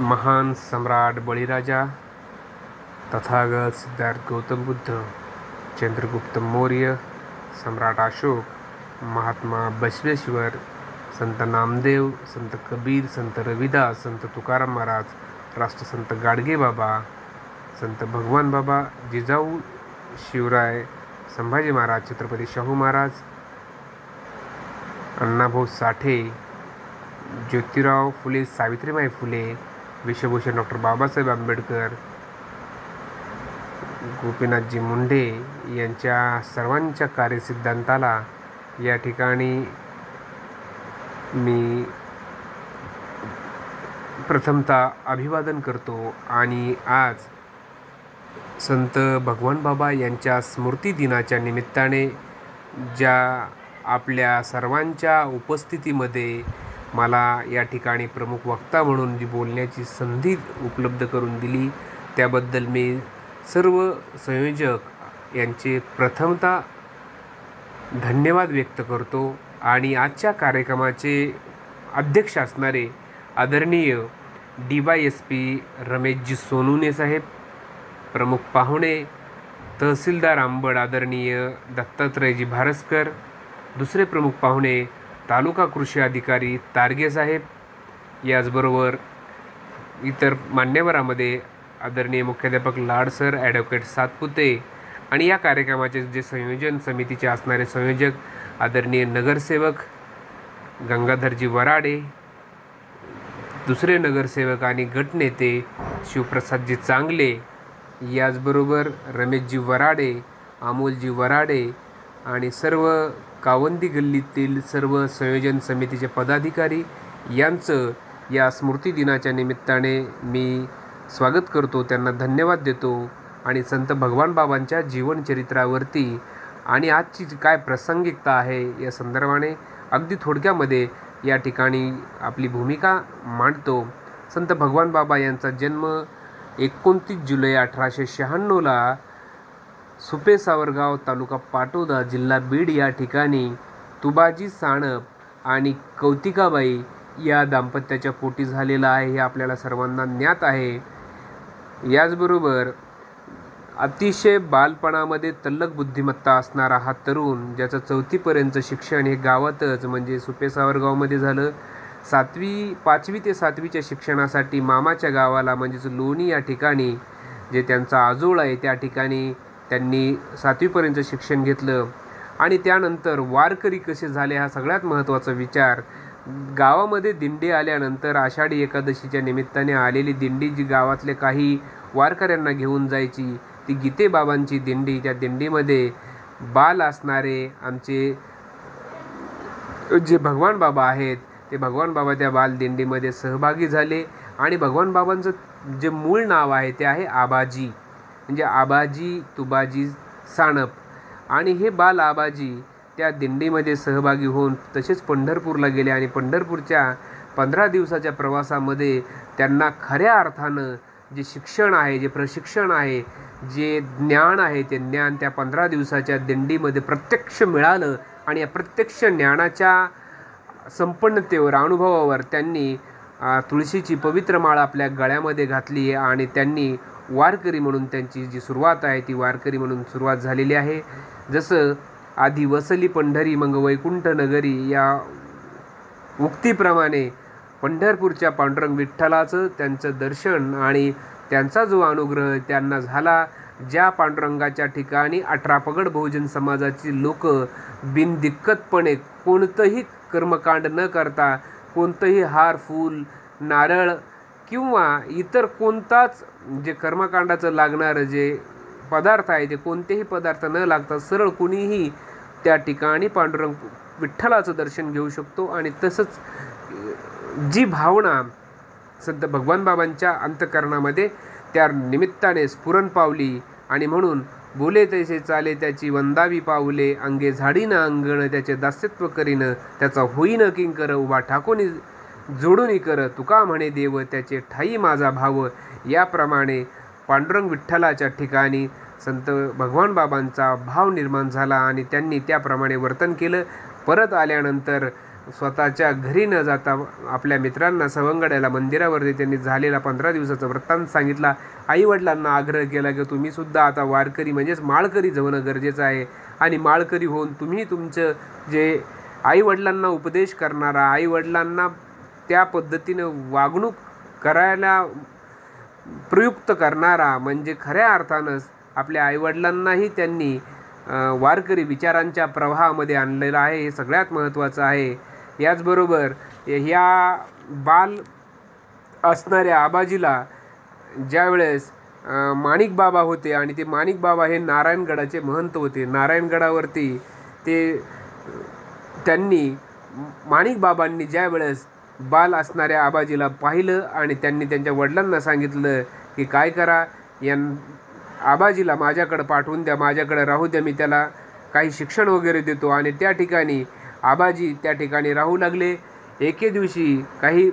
महान सम्राट बळीराजा, तथागत सिद्धार्थ गौतम बुद्ध, चंद्रगुप्त मौर्य, सम्राट अशोक, महात्मा बसवेश्वर, संत नामदेव, संत कबीर, संत रविदास, संत तुकाराम महाराज, राष्ट्रसंत गाडगे बाबा, संत भगवान बाबा, जिजाऊ शिवराय, संभाजी महाराज, छत्रपती शाहू महाराज, अण्णाभाऊ साठे, ज्योतिराव फुले, सावित्रीबाई फुले, विश्वभूषण डॉक्टर बाबासाहेब आंबेडकर, गोपीनाथजी मुंडे यांच्या सर्वांच्या कार्यसिद्धांताला या ठिकाणी मी प्रथमतः अभिवादन करतो. आणि आज संत भगवान बाबा यांच्या स्मृती दिनाच्या निमित्ताने ज्या आपल्या सर्वांच्या उपस्थितीमध्ये मला या ठिकाणी प्रमुख वक्ता म्हणून जी बोलण्याची संधी उपलब्ध करून दिली त्याबद्दल मी सर्व संयोजक यांचे प्रथमतः धन्यवाद व्यक्त करतो. आणि आजच्या कार्यक्रमाचे अध्यक्ष असणारे आदरणीय DYSP रमेशजी सोनुने साहेब, प्रमुख पाहुणे तहसीलदार अंबड आदरणीय दत्तात्रयजी भारसकर, दुसरे प्रमुख पाहुणे तालुका कृषी अधिकारी तारगे साहेब, याचबरोबर इतर मान्यवरांमध्ये आदरणीय मुख्याध्यापक लाडसर, ॲडव्होकेट सातपुते, आणि या कार्यक्रमाचे जे संयोजन समितीचे असणारे संयोजक आदरणीय नगरसेवक गंगाधरजी वराडे, दुसरे नगरसेवक आणि गटनेते शिवप्रसादजी चांगले, याचबरोबर रमेशजी वराडे, अमोलजी वराडे आणि सर्व कावंदी गल्लीतील सर्व संयोजन समितीचे पदाधिकारी यांचं या स्मृती दिनाच्या निमित्ताने मी स्वागत करतो, त्यांना धन्यवाद देतो. आणि संत भगवान बाबांच्या जीवनचरित्रावरती आणि आजची काय प्रासंगिकता आहे या संदर्भाने अगदी थोडक्यामध्ये या ठिकाणी आपली भूमिका मांडतो. संत भगवान बाबा यांचा जन्म 29 जुलै 1896 सुपे सावरगाव, तालुका पाटोदा, जिल्हा बीड या ठिकाणी तुबाजी साणप आणि कौतिकाबाई या दाम्पत्याच्या पोटी झालेला आहे, हे आपल्याला सर्वांना ज्ञात आहे. याचबरोबर अतिशय बालपणामध्ये तल्लख बुद्धिमत्ता असणारा हा तरुण, ज्याचं 4थीपर्यंत शिक्षण हे गावातच म्हणजे सुपे सावरगावमध्ये झालं. 5वी ते 7वीच्या शिक्षणासाठी मामाच्या गावाला म्हणजेच लोणी या ठिकाणी जे त्यांचा आजोळ आहे त्या ठिकाणी त्यांनी 7वीपर्यंत शिक्षण घेतलं. आणि त्यानंतर वारकरी कसे झाले हा सगळ्यात महत्त्वाचा विचार. गावामध्ये दिंडी आल्यानंतर आषाढी एकादशीच्या निमित्ताने आलेली दिंडी जी गावातले काही वारकऱ्यांना घेऊन जायची ती गीते बाबांची दिंडी, त्या दिंडीमध्ये बाल असणारे आमचे जे भगवान बाबा आहेत ते भगवान बाबा त्या बाल दिंडीमध्ये सहभागी झाले. आणि भगवान बाबांचं जे मूळ नाव आहे ते आहे आबाजी, म्हणजे आबाजी तुबाजी साणप. आणि हे बाल आबाजी त्या दिंडीमध्ये सहभागी होऊन तसेच पंढरपूरला गेले आणि पंढरपूरच्या 15 दिवसाच्या प्रवासामध्ये त्यांना खऱ्या अर्थानं जे शिक्षण आहे, जे प्रशिक्षण आहे, जे ज्ञान आहे ते ज्ञान त्या 15 दिवसाच्या दिंडीमध्ये प्रत्यक्ष मिळालं. आणि या प्रत्यक्ष ज्ञानाच्या संपन्नतेवर, अनुभवावर त्यांनी तुळशीची पवित्र माळ आपल्या गळ्यामध्ये घातली आणि त्यांनी वारकरी म्हणून त्यांची जी सुरुवात आहे ती वारकरी म्हणून सुरुवात झालेली आहे. जसं आधी वसली पंढरी मग वैकुंठ नगरी या उक्तीप्रमाणे पंढरपूरच्या पांडुरंग विठ्ठलाचं त्यांचं दर्शन आणि त्यांचा जो अनुग्रह त्यांना झाला, ज्या पांडुरंगाच्या ठिकाणी 18 पगड बहुजन समाजाची लोक बिनदिक्कतपणे कोणतंही कर्मकांड न करता, कोणतंही हार फूल नारळ किंवा इतर कोणताच जे कर्मकांडाचं लागणारं जे पदार्थ आहे ते कोणतेही पदार्थ न लागता सरळ कुणीही त्या ठिकाणी पांडुरंग विठ्ठलाचं दर्शन घेऊ शकतो. आणि तसंच जी भावना संत भगवान बाबांच्या अंतःकरणामध्ये त्या निमित्ताने स्फुरण पावली आणि म्हणून बोले तैसे चाले त्याची वंदावी पाऊले, अंगे झाडीनं अंगण त्याचे दास्यत्व करीन, त्याचा होईन किंकर उभा ठाकोनी जोडून कर, तुका म्हणे देव त्याचे ठाई माझा भाव. याप्रमाणे पांडुरंग विठ्ठलाच्या ठिकाणी संत भगवान बाबांचा भाव निर्माण झाला आणि त्यांनी त्याप्रमाणे वर्तन केलं. परत आल्यानंतर स्वतःच्या घरी न जाता आपल्या मित्रांना सवंगड्याला मंदिरावरती त्यांनी झालेला 15 दिवसाचा वृत्तांत सांगितला. आईवडिलांना आग्रह केला की तुम्हीसुद्धा आता वारकरी म्हणजेच माळकरी होणं गरजेचं आहे आणि माळकरी होऊन तुम्ही तुमचं जे आईवडिलांना उपदेश करणारा, आईवडिलांना त्या पद्धतीनं वागणूक करायला प्रयुक्त करणारा म्हणजे खऱ्या अर्थानंच आपल्या आईवडिलांनाही त्यांनी वारकरी विचारांच्या प्रवाहामध्ये आणलेलं आहे. हे सगळ्यात महत्त्वाचं आहे. याचबरोबर ह्या बाल असणाऱ्या आबाजीला ज्यावेळेस माणिक बाबा होते आणि ते माणिक बाबा हे नारायणगडाचे महंत होते. नारायणगडावरती त्यांनी माणिक बाबांनी ज्यावेळेस बाल असणाऱ्या आबाजीला पाहिलं आणि त्यांनी त्यांच्या वडिलांना सांगितलं की काय करा, आबाजीला माझ्याकडं पाठवून द्या, माझ्याकडे राहू द्या, मी त्याला काही शिक्षण वगैरे देतो. आणि त्या ठिकाणी आबाजी त्या ठिकाणी राहू लागले. एके दिवशी काही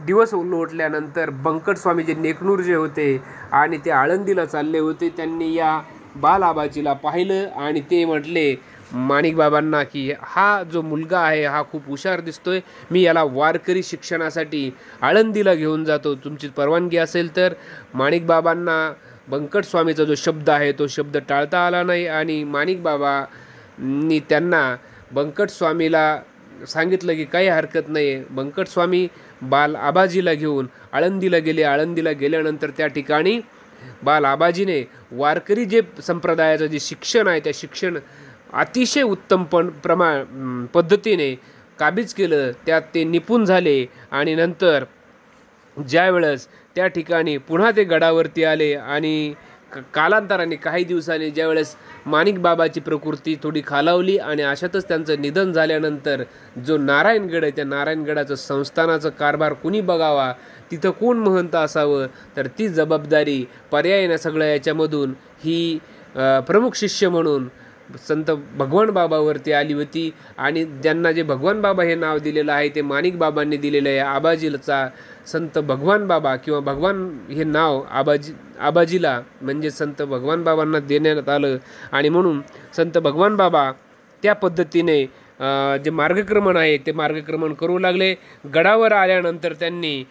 दिवस लोटल्यानंतर बंकट स्वामी जे नेकनूर जे होते आणि ते आळंदीला चालले होते, त्यांनी या बाल आबाजीला पाहिलं आणि ते म्हटले माणिक बाबांना की हा जो मुलगा आहे हा खूप हुशार दिसतोय, मी याला वारकरी शिक्षणासाठी आळंदीला घेऊन जातो, तुमची परवानगी असेल तर. माणिक बाबांना बंकट स्वामीचा जो शब्द आहे तो शब्द टाळता आला नाही आणि माणिक बाबांनी त्यांना बंकट स्वामीला सांगितलं की काही हरकत नाही. बंकट स्वामी बाल आबाजीला घेऊन आळंदीला गेले. आळंदीला गेल्यानंतर त्या ठिकाणी बाल आबाजीने वारकरी जे संप्रदायाचं जे शिक्षण आहे त्या शिक्षण अतिशय उत्तम पद्धतीने काबीज केलं. त्यात ते निपुण झाले आणि नंतर ज्यावेळेस त्या ठिकाणी पुन्हा ते गडावरती आले आणि कालांतराने काही दिवसांनी ज्यावेळेस माणिक बाबाची प्रकृती थोडी खालावली आणि अशातच त्यांचं निधन झाल्यानंतर जो नारायणगड आहे त्या नारायणगडाचं संस्थानाचं कारभार कुणी बघावा, तिथं कोण महंत असावं, तर ती जबाबदारी पर्यायानं सगळ्या याच्यामधून ही प्रमुख शिष्य म्हणून संत भगवान बाबावरती आली होती. आणि ज्यांना जे भगवान बाबा हे नाव दिलेलं आहे ते माणिक बाबांनी दिलेलं आहे. आबाजीचा संत भगवान बाबा किंवा भगवान हे नाव आबाजीला म्हणजे संत भगवान बाबांना देण्यात आलं आणि म्हणून संत भगवान बाबा त्या पद्धतीने जे मार्गक्रमण आहे ते मार्गक्रमण करू लागले. गडावर आल्यानंतर त्यांनी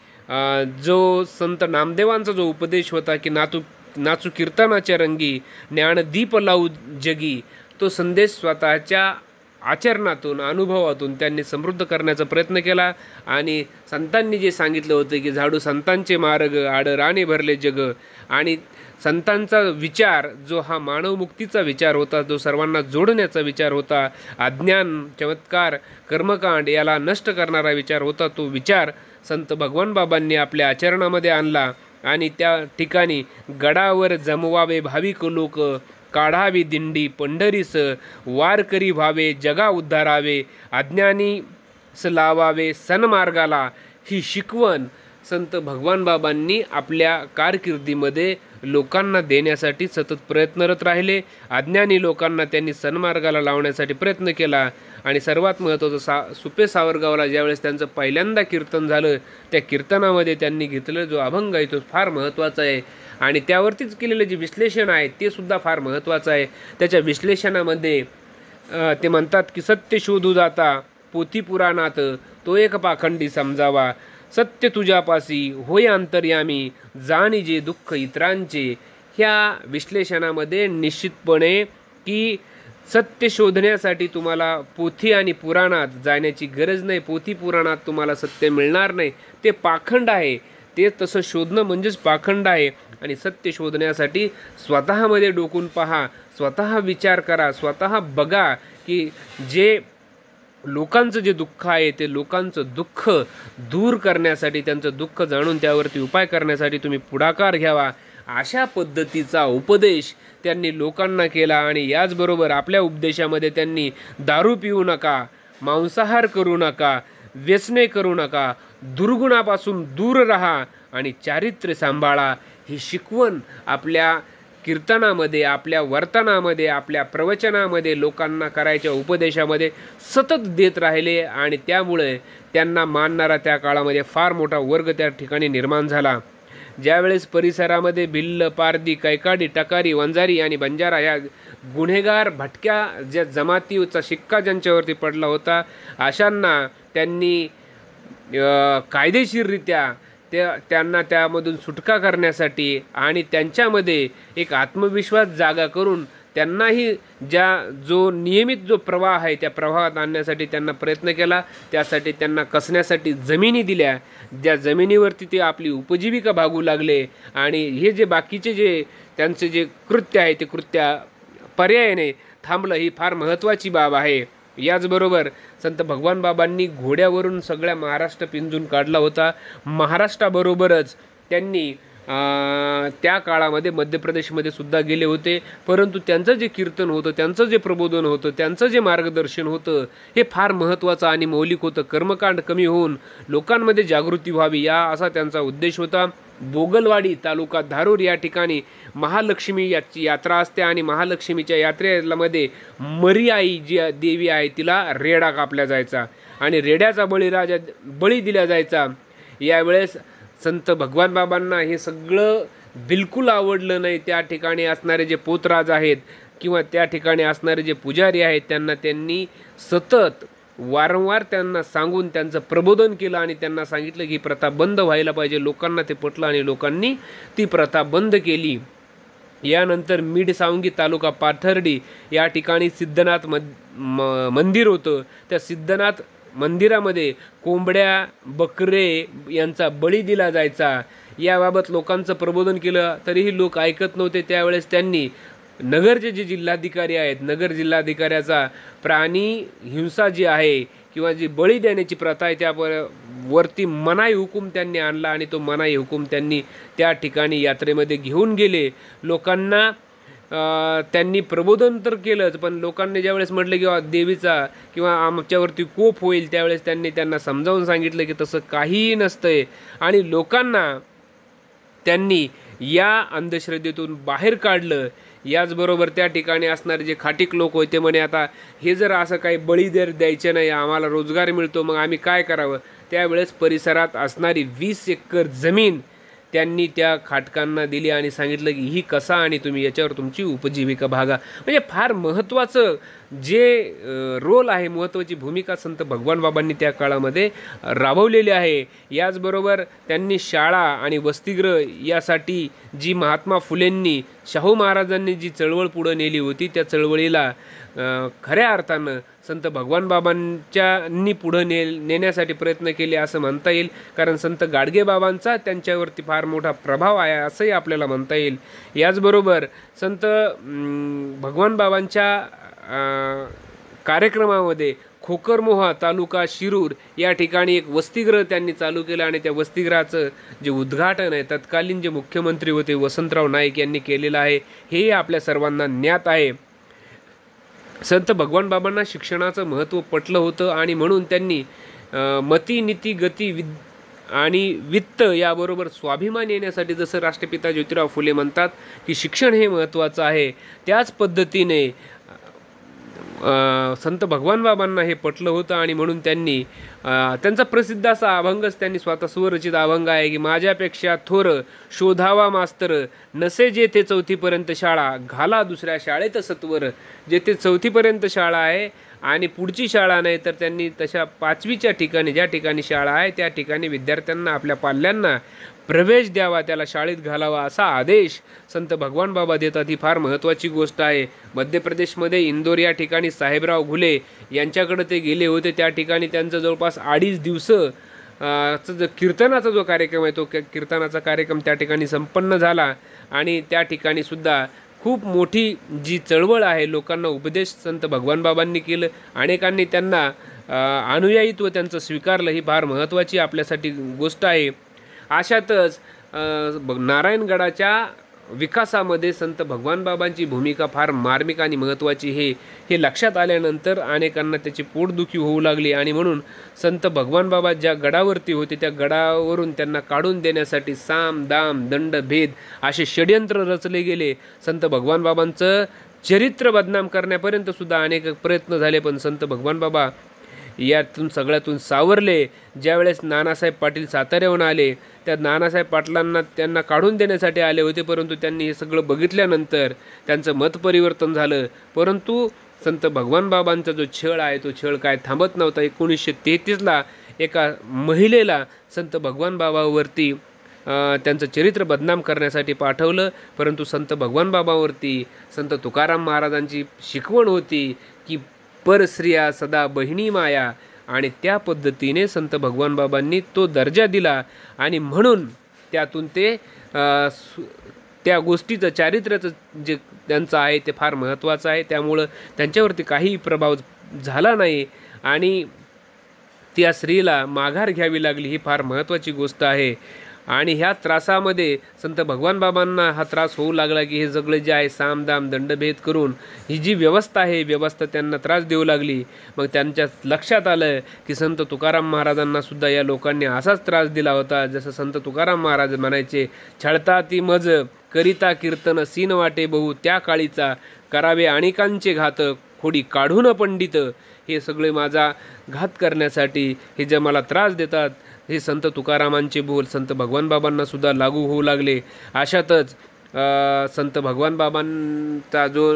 जो संत नामदेवांचा जो उपदेश होता की नाचू कीर्तनाच्या रंगी ज्ञान दीप लावू जगी, तो संदेश स्वतःच्या आचरणातून अनुभवातून त्यांनी समृद्ध करण्याचा प्रयत्न केला. आणि संतांनी जे सांगितलं होतं की झाडू संतांचे मार्ग आड राणे भरले जग, आणि संतांचा विचार जो हा मानवमुक्तीचा विचार होता, जो सर्वांना जोडण्याचा विचार होता, अज्ञान चमत्कार कर्मकांड याला नष्ट करणारा विचार होता, तो विचार संत भगवान बाबांनी आपल्या आचरणामध्ये आणला. आणि त्या ठिकाणी गडावर जमवावे भाविक लोक, काढावी दिंडी पंढरीस, वारकरी व्हावे जगा उद्धारावे, अज्ञानीस लावावे सन्मार्गाला, ही शिकवण संत भगवान बाबांनी आपल्या कारकिर्दीमध्ये लोकांना देण्यासाठी सतत प्रयत्नरत राहिले. अज्ञानी लोकांना त्यांनी सन्मार्गाला लावण्यासाठी प्रयत्न केला. आणि सर्वात महत्त्वाचं सुपे सावरगावला ज्यावेळेस त्यांचं पहिल्यांदा कीर्तन झालं, त्या कीर्तनामध्ये त्यांनी घेतलेला जो अभंग आहे तो फार महत्त्वाचा आहे आणि त्यावरतीच केलेलं जे विश्लेषण आहे ते सुद्धा फार महत्त्वाचं आहे. त्याच्या विश्लेषणामध्ये ते म्हणतात की सत्य शोधू जाता पोथी पुराणात, तो एक पाखंडी समजावा, सत्य तुझ्यापासी होय अंतर्यामी, जाणी जे दुःख इतरांचे. ह्या विश्लेषणामध्ये निश्चितपणे की सत्य शोधण्यासाठी तुम्हाला पोथी आणि पुराणात जाण्याची गरज नाही. पोथी पुराणात तुम्हाला सत्य मिळणार नाही, ते पाखंड आहे. ते तसं शोधणं म्हणजेच पाखंड आहे. आणि सत्य शोधण्यासाठी स्वतःमध्ये डोकून पहा, स्वतः विचार करा, स्वतः बघा की जे लोकांचं जे दुःख आहे ते लोकांचं दुःख दूर करण्यासाठी, त्यांचं दुःख जाणून त्यावरती उपाय करण्यासाठी तुम्ही पुढाकार घ्यावा. अशा पद्धतीचा उपदेश त्यांनी लोकांना केला. आणि याचबरोबर आपल्या उपदेशामध्ये त्यांनी दारू पिऊ नका, मांसाहार करू नका, व्यसने करू नका, दुर्गुणापासून दूर राहा आणि चारित्र्य सांभाळा, ही शिकवण आपल्या कीर्तनामध्ये, आपल्या वर्तनामध्ये, आपल्या प्रवचनामध्ये, लोकांना करायच्या उपदेशामध्ये सतत देत राहिले. आणि त्यामुळे त्यांना मानणारा त्या काळामध्ये फार मोठा वर्ग त्या ठिकाणी निर्माण झाला. ज्यावेळेस परिसरामध्ये भिल्ल, पारधी, कैकाडी, टकारी, वंजारी आणि बंजारा या गुन्हेगार भटक्या ज्या जमातीचा शिक्का ज्यांच्यावरती पडला होता, अशांना त्यांनी कायदेशीररित्या त्यांना त्यामधून सुटका करण्यासाठी आणि त्यांच्यामध्ये एक आत्मविश्वास जागा करून त्यांनाही जो नियमित जो प्रवाह आहे त्या प्रवाहात आणण्यासाठी त्यांना प्रयत्न केला. त्यासाठी त्यांना कसण्यासाठी जमिनी दिल्या, ज्या जमिनीवरती ते आपली उपजीविका भागू लागले. आणि हे जे बाकीचे जे त्यांचे जे कृत्य आहे ते कृत्य पर्यायाने थांबलं, ही फार महत्त्वाची बाब आहे. याचबरोबर संत भगवान बाबांनी घोड्यावरून सगळ्या महाराष्ट्र पिंजून काढला होता. महाराष्ट्राबरोबरच त्यांनी त्या काळामध्ये मध्य प्रदेशमध्ये सुद्धा गेले होते. परंतु त्यांचं जे कीर्तन होतं, त्यांचं जे प्रबोधन होतं, त्यांचं जे मार्गदर्शन होतं हे फार महत्त्वाचं आणि मौलिक होतं. कर्मकांड कमी होऊन लोकांमध्ये जागृती व्हावी या असा त्यांचा उद्देश होता. बोगलवाडी तालुका धारूर या ठिकाणी महालक्ष्मी याची यात्रा असते आणि महालक्ष्मीच्या यात्रेमध्ये मरी आई जी देवी आहे तिला रेडा कापला जायचा आणि रेड्याचा बळी दिला जायचा. यावेळेस संत भगवान बाबांना हे सगळं बिलकुल आवडलं नाही. त्या ठिकाणी असणारे जे पोतराज आहेत किंवा त्या ठिकाणी असणारे जे पुजारी आहेत त्यांनी सतत वारंवार त्यांना सांगून त्यांचं प्रबोधन केलं आणि त्यांना सांगितलं की प्रथा बंद व्हायला पाहिजे. लोकांना ते पटलं आणि लोकांनी ती प्रथा बंद केली. यानंतर मिडसावंगी तालुका पाथर्डी या ठिकाणी सिद्धनाथ मंदिर होतं. त्या सिद्धनाथ मंदिरामध्ये कोंबड्या बकरे यांचा बळी दिला जायचा. याबाबत लोकांचं प्रबोधन केलं तरीही लोक ऐकत नव्हते. त्यावेळेस त्यांनी नगरचे जे जिल्हाधिकारी आहेत, नगर जिल्हाधिकाऱ्याचा प्राणी हिंसा जी आहे किंवा जी बळी देण्याची प्रथा आहे त्यावरती मनाई हुकूम त्यांनी आणला आणि तो मनाई हुकूम त्यांनी त्या ठिकाणी यात्रेमध्ये घेऊन गेले. लोकांना त्यांनी प्रबोधन तर केलंच, पण लोकांनी ज्यावेळेस म्हटलं की देवीचा किंवा आमच्यावरती कोप होईल त्यावेळेस त्यांना समजावून सांगितलं की तसं काहीही नसतंय आणि लोकांना त्यांनी या अंधश्रद्धेतून बाहेर काढलं. याचबरोबर त्या ठिकाणी असणारे जे खाटीक लोक होते म्हणे आता हे जर असं काही बळी द्यायचे नाही, आम्हाला रोजगार मिळतो, मग आम्ही काय करावं. त्यावेळेस परिसरात असणारी 20 एकर जमीन त्यांनी त्या खाटकांना दिली आणि सांगितलं की ही कसा आणि तुम्ही याच्यावर तुमची उपजीविका भागा. म्हणजे फार महत्त्वाचं जे रोल आहे, महत्त्वाची भूमिका संत भगवान बाबांनी त्या काळामध्ये राबवलेली आहे. याचबरोबर त्यांनी शाळा आणि वसतिगृह यासाठी जी महात्मा फुलेंनी शाहू महाराजांनी जी चळवळ पुढं नेली होती त्या चळवळीला खऱ्या अर्थानं संत भगवान बाबांनी पुढं नेण्यासाठी प्रयत्न केले असं म्हणता येईल. कारण संत गाडगे बाबांचा त्यांच्यावरती फार मोठा प्रभाव आहे असंही आपल्याला म्हणता येईल. याचबरोबर संत भगवान बाबांच्या कार्यक्रमामध्ये खोकरमोहा तालुका शिरूर या ठिकाणी एक वसतिगृह त्यांनी चालू केलं आणि त्या वसतिगृहाचं जे उद्घाटन आहे तत्कालीन जे मुख्यमंत्री होते वसंतराव नाईक यांनी केलेलं आहे. हे आपल्या सर्वांना ज्ञात आहे. संत भगवान बाबांना शिक्षणाचं महत्त्व पटलं होतं आणि म्हणून त्यांनी मती नीती गती आणि वित्त याबरोबर स्वाभिमान येण्यासाठी जसं राष्ट्रपिता ज्योतिराव फुले म्हणतात की शिक्षण हे महत्त्वाचं आहे, त्याच पद्धतीने संत भगवान बाबांना हे पटलं होतं आणि म्हणून त्यांनी त्यांचा प्रसिद्ध असा अभंगच त्यांनी स्वतः स्वरचित अभंग आहे की माझ्यापेक्षा थोर शोधावा मास्तर नसे जेथे 4थीपर्यंत शाळा घाला दुसऱ्या शाळेत सत्वर. जेथे 4थीपर्यंत शाळा आहे आणि पुढची शाळा नाही तर त्यांनी तशा 5वीच्या ठिकाणी ज्या ठिकाणी शाळा आहे त्या ठिकाणी विद्यार्थ्यांना आपल्या पाल्यांना प्रवेश द्यावा, त्याला शाळेत घालावा असा आदेश संत भगवान बाबा देतात. ही फार महत्त्वाची गोष्ट आहे. मध्य प्रदेशमध्ये इंदोर या ठिकाणी साहेबराव घुले यांच्याकडे ते गेले होते. त्या ठिकाणी त्यांचं जवळपास 2.5 दिवस जो कीर्तनाचा जो कार्यक्रम आहे तो कीर्तनाचा कार्यक्रम त्या ठिकाणी संपन्न झाला आणि त्या ठिकाणी सुद्धा खूप मोठी जी चळवळ आहे लोकांना उपदेश संत भगवान बाबांनी केलं. अनेकांनी त्यांना अनुयायित्व त्यांचं स्वीकारलं. ही फार महत्त्वाची आपल्यासाठी गोष्ट आहे. अशातच नारायणगडाच्या विकासामध्ये संत भगवान बाबांची भूमिका फार मार्मिक आणि महत्त्वाची हे लक्षात आल्यानंतर अनेकांना त्याची पोटदुखी होऊ लागली आणि म्हणून संत भगवान बाबा ज्या गडावरती होते त्या गडावरून त्यांना काढून देण्यासाठी साम दाम दंड भेद असे षड्यंत्र रचले गेले. संत भगवान बाबांचं चरित्र बदनाम करण्यापर्यंत सुद्धा अनेक प्रयत्न झाले, पण संत भगवान बाबा यातून सगळ्यातून सावरले. ज्यावेळेस नानासाहेब पाटील साताऱ्याहून आले त्या नानासाहेब पाटलांना त्यांना काढून देण्यासाठी आले होते, परंतु त्यांनी हे सगळं बघितल्यानंतर त्यांचं मत परिवर्तन झालं. परंतु संत भगवान बाबांचा जो छळ आहे तो छळ काय थांबत नव्हता. 1933ला एका महिलेला संत भगवान बाबावरती त्यांचं चरित्र बदनाम करण्यासाठी पाठवलं, परंतु संत भगवान बाबावरती संत तुकाराम महाराजांची शिकवण होती की परस्त्रिया सदा बहिणी माया, आणि त्या पद्धतीने संत भगवान बाबांनी तो दर्जा दिला आणि म्हणून त्यातून ते त्या गोष्टीचं चारित्र्याचं जे त्यांचं आहे ते फार महत्त्वाचं आहे. त्यामुळं त्यांच्यावरती काही प्रभाव झाला नाही आणि त्या स्त्रीला माघार घ्यावी लागली, ही फार महत्त्वाची गोष्ट आहे. आणि ह्या त्रासामध्ये संत भगवान बाबांना हा त्रास होऊ लागला की हे सगळे जे आहे सामदाम दंडभेद करून ही जी व्यवस्था आहे व्यवस्था त्यांना त्रास देऊ लागली. मग त्यांच्या लक्षात आलं की संत तुकाराम महाराजांना सुद्धा या लोकांनी असाच त्रास दिला होता. जसं संत तुकाराम महाराज म्हणायचे, छळता ती मज करिता कीर्तन सीन वाटे बहु त्या काळीचा, करावे अनेकांचे घात खोडी काढून पंडित. हे सगळे माझा घात करण्यासाठी हे जे मला त्रास देतात, हे संत तुकारामांचे बोल संत भगवान बाबांना सुद्धा लागू होऊ लागले. अशातच संत भगवान बाबांचा जो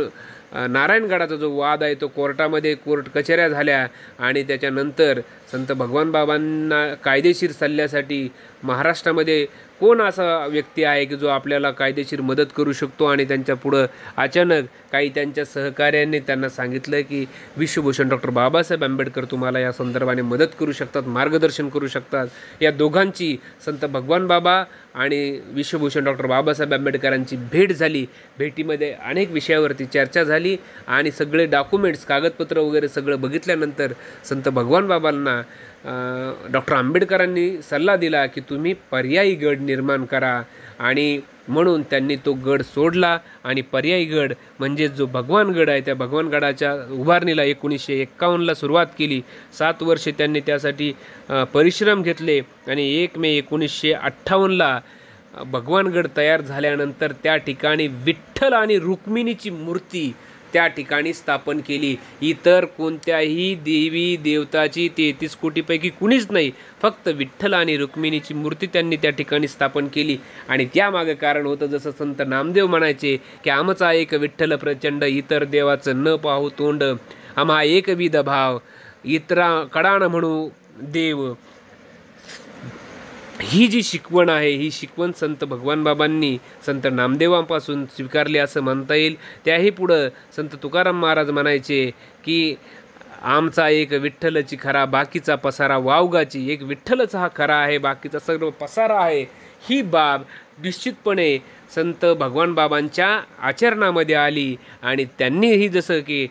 नारायणगडाचा जो वाद आहे तो कोर्टामध्ये कोर्ट कचेऱ्या झाल्या आणि त्याच्यानंतर संत भगवान बाबांना कायदेशीर सल्ल्यासाठी महाराष्ट्रामध्ये कोण असा व्यक्ती आहे की जो आपल्याला कायदेशीर मदत करू शकतो, आणि त्यांच्या पुढं अचानक काही त्यांच्या सहकार्यांनी त्यांना सांगितलं की विश्वभूषण डॉक्टर बाबासाहेब आंबेडकर तुम्हाला या संदर्भाने मदत करू शकतात, मार्गदर्शन करू शकतात. या दोघांची संत भगवान बाबा आणि विश्वभूषण डॉक्टर बाबासाहेब आंबेडकरांची भेट झाली. भेटीमध्ये अनेक विषयावरती चर्चा झाली आणि सगळे डॉक्युमेंट्स कागदपत्र वगैरे सगळं बघितल्यानंतर संत भगवान बाबांना डॉक्टर आंबेडकरांनी सल्ला दिला की तुम्ही पर्यायी गड निर्माण करा, आणि म्हणून त्यांनी तो गड सोडला आणि पर्यायी गड म्हणजे जो भगवानगड आहे त्या भगवानगडाच्या उभारणीला 1951ला सुरुवात केली. 7 वर्षे त्यांनी त्यासाठी परिश्रम घेतले आणि 1 मे 1958ला भगवानगड तयार झाल्यानंतर त्या ठिकाणी विठ्ठल आणि रुक्मिणीची मूर्ती त्या ठिकाणी स्थापन केली. इतर कोणत्याही देवी देवताची 33 कोटीपैकी कुणीच नाही, फक्त विठ्ठल आणि रुक्मिणीची मूर्ती त्यांनी त्या ठिकाणी स्थापन केली. आणि त्यामागं कारण होतं जसं संत नामदेव म्हणायचे की आमचा एक विठ्ठल प्रचंड, इतर देवाचं न पाहू तोंड, आम्हा एकविध भाव, इतरा कडाण म्हणू देव. ही जी शिकवण आहे ही शिकवण संत भगवान बाबांनी संत नामदेवांपासून स्वीकारली असं म्हणता येईल. त्याही पुढं संत तुकाराम महाराज म्हणायचे की आमचा एक विठ्ठलची खरा, बाकीचा पसारा वावगाची. एक विठ्ठलच हा खरा आहे, बाकीचा सर्व पसारा आहे. ही बाब निश्चितपणे संत भगवान बाबांच्या आचरणामध्ये आली आणि त्यांनीही जसं की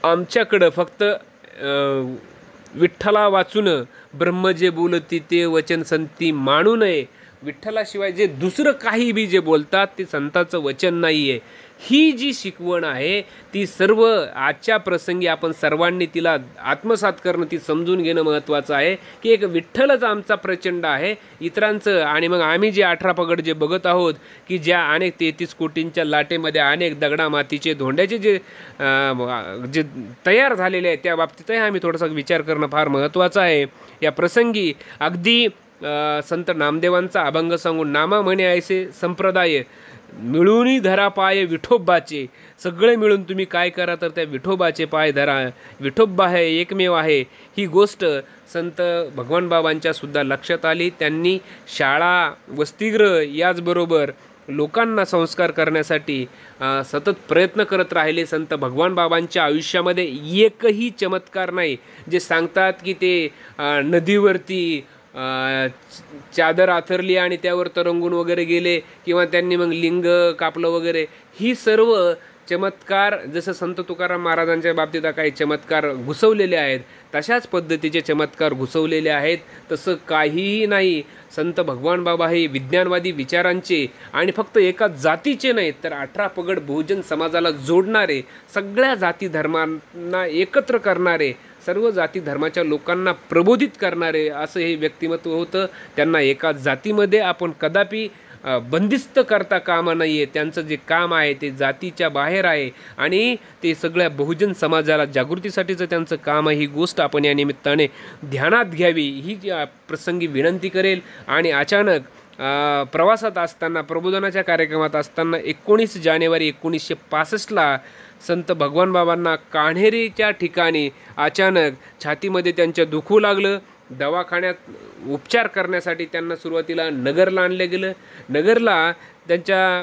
आमच्याकडं फक्त विठ्ठला वाचून ब्रह्म जे बोलती ते वचन संती मानू नये, विठ्ठलाशिवाय जे दुसरं काही बी जे बोलतात ते संताचं वचन नाही आहे. ही जी शिकवण आहे ती सर्व आजच्या प्रसंगी आपण सर्वांनी तिला आत्मसात करणं, ती समजून घेणं महत्त्वाचं आहे की एक विठ्ठलच आमचा प्रचंड आहे, इतरांचं. आणि मग आम्ही जे 18 पगड जे बघत आहोत की ज्या अनेक 33 कोटींच्या लाटेमध्ये अनेक दगडा मातीचे धोंड्याचे जे तयार झालेले आहेत त्या बाबतीतही आम्ही थोडासा विचार करणं फार महत्त्वाचं आहे. या प्रसंगी अगदी संत नामदेवांचा अभंग सांगून नामा म्हणे ऐसे संप्रदाय मिळूनही धरा पाय विठोबाचे. सगळे मिळून तुम्ही काय करा तर त्या विठोबाचे पाय धरा, विठोबा आहे एकमेव आहे. ही गोष्ट संत भगवान बाबांच्या सुद्धा लक्षात आली. त्यांनी शाळा वसतिगृह याचबरोबर लोकांना संस्कार करण्यासाठी सतत प्रयत्न करत राहिले. संत भगवान बाबांच्या आयुष्यामध्ये एकही चमत्कार नाही जे सांगतात की ते नदीवरती चादर आथरली आणि त्यावर तरंगून वगैरे गेले किंवा त्यांनी मग लिंग कापलं वगैरे. ही सर्व चमत्कार जसं संत तुकाराम महाराजांच्या बाबतीत काही चमत्कार घुसवलेले आहेत तशाच पद्धतीचे चमत्कार घुसवलेले आहेत. तसं काहीही नाही. संत भगवान बाबा हे विज्ञानवादी विचारांचे आणि फक्त एका जातीचे नाहीत तर 18 पगड बहुजन समाजाला जोडणारे, सगळ्या जाती धर्मांना एकत्र करणारे, सर्व जाती धर्माच्या लोकांना प्रबोधित करणारे असं हे व्यक्तिमत्व होतं. त्यांना एका जातीमध्ये आपण कदापि बंदिस्त करता कामा नाही आहे. त्यांचं जे काम आहे ते जातीच्या बाहेर आहे आणि ते सगळ्या बहुजन समाजाला जागृतीसाठीचं त्यांचं काम आहे. ही गोष्ट आपण या निमित्ताने ध्यानात घ्यावी ही प्रसंगी विनंती करेल. आणि अचानक प्रवासात असताना, प्रबोधनाच्या कार्यक्रमात असताना 19 जानेवारी 1965ला संत भगवान बाबांना कान्हेरीच्या ठिकाणी अचानक छातीमध्ये त्यांच्या दुखू लागलं. दवाखान्यात उपचार करण्यासाठी त्यांना सुरुवातीला नगरला आणलं गेलं. नगरला त्यांच्या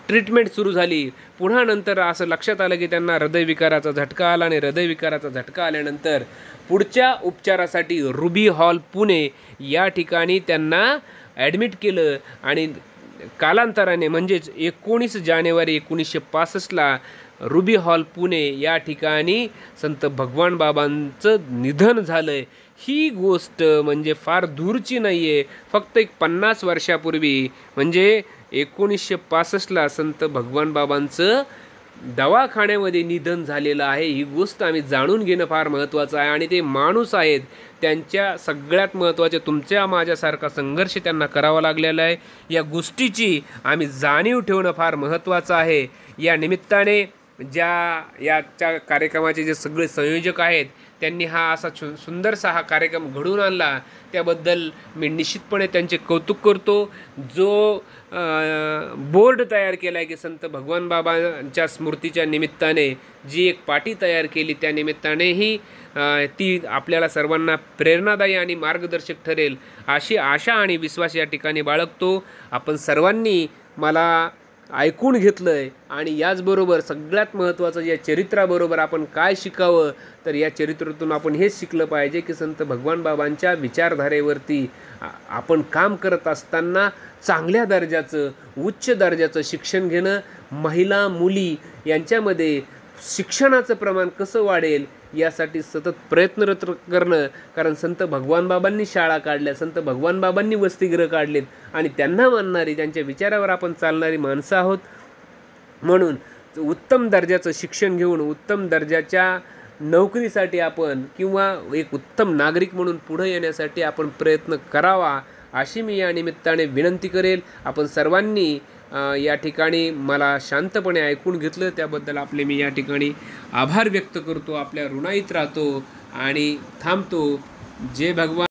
ट्रीटमेंट सुरू झाली. पुन्हा नंतर असं लक्षात आलं की त्यांना हृदयविकाराचा झटका आला आणि हृदयविकाराचा झटका आल्यानंतर पुढच्या उपचारासाठी रुबी हॉल पुणे या ठिकाणी त्यांना ॲडमिट केलं आणि कालांतराने म्हणजेच 19 जानेवारी 1965ला रुबी हॉल पुणे या ठिकाणी संत भगवान बाबांचं निधन झालं. ही गोष्ट म्हणजे फार दूरची नाही आहे. फक्त एक 50 वर्षापूर्वी म्हणजे 1965ला संत भगवान बाबांचं दवाखान्यामध्ये निधन झालेलं आहे. ही गोष्ट आम्ही जाणून घेणं फार महत्त्वाचं आहे. आणि ते माणूस आहेत, त्यांच्या सगळ्यात महत्त्वाचे तुमच्या माझ्यासारखा संघर्ष त्यांना करावा लागलेला आहे. या गोष्टीची आम्ही जाणीव ठेवणं फार महत्त्वाचं आहे. या निमित्ताने याच्या कार्यक्रमाचे जे सगळे संयोजक आहेत त्यांनी हा असा सुंदरसा हा कार्यक्रम घडवून आणला, त्याबद्दल मी निश्चितपणे त्यांचे कौतुक करतो. जो बोर्ड तयार केला आहे की संत भगवान बाबांच्या स्मृतीच्या निमित्ताने जी एक पाटी तयार केली, त्या निमित्तानेही ती आपल्याला सर्वांना प्रेरणादायी आणि मार्गदर्शक ठरेल अशी आशा आणि विश्वास या ठिकाणी बाळगतो. आपण सर्वांनी मला ऐकून घेतलं आहे आणि याचबरोबर सगळ्यात महत्त्वाचं या चरित्राबरोबर आपण काय शिकावं, तर या चरित्रातून आपण हेच शिकलं पाहिजे की संत भगवान बाबांच्या विचारधारेवरती आपण काम करत असताना चांगल्या दर्जाचं, उच्च दर्जाचं शिक्षण घेणं, महिला मुली यांच्यामध्ये शिक्षणाचं प्रमाण कसं वाढेल यासाठी सतत प्रयत्नरत करणं. कारण संत भगवान बाबांनी शाळा काढल्या, संत भगवान बाबांनी वसतिगृह काढलेत आणि त्यांना मानणारी, त्यांच्या विचारावर आपण चालणारी माणसं आहोत. म्हणून उत्तम दर्जाचं शिक्षण घेऊन उत्तम दर्जाच्या नोकरीसाठी आपण किंवा एक उत्तम नागरिक म्हणून पुढे येण्यासाठी आपण प्रयत्न करावा अशी मी या निमित्ताने विनंती करेल. आपण सर्वांनी या ठिकाणी मला शांतपणे ऐकून घेतलं त्याबद्दल आपले मी या ठिकाणी आभार व्यक्त करतो. आपल्या ऋणाईत राहतो आणि थांबतो. जय भगवान.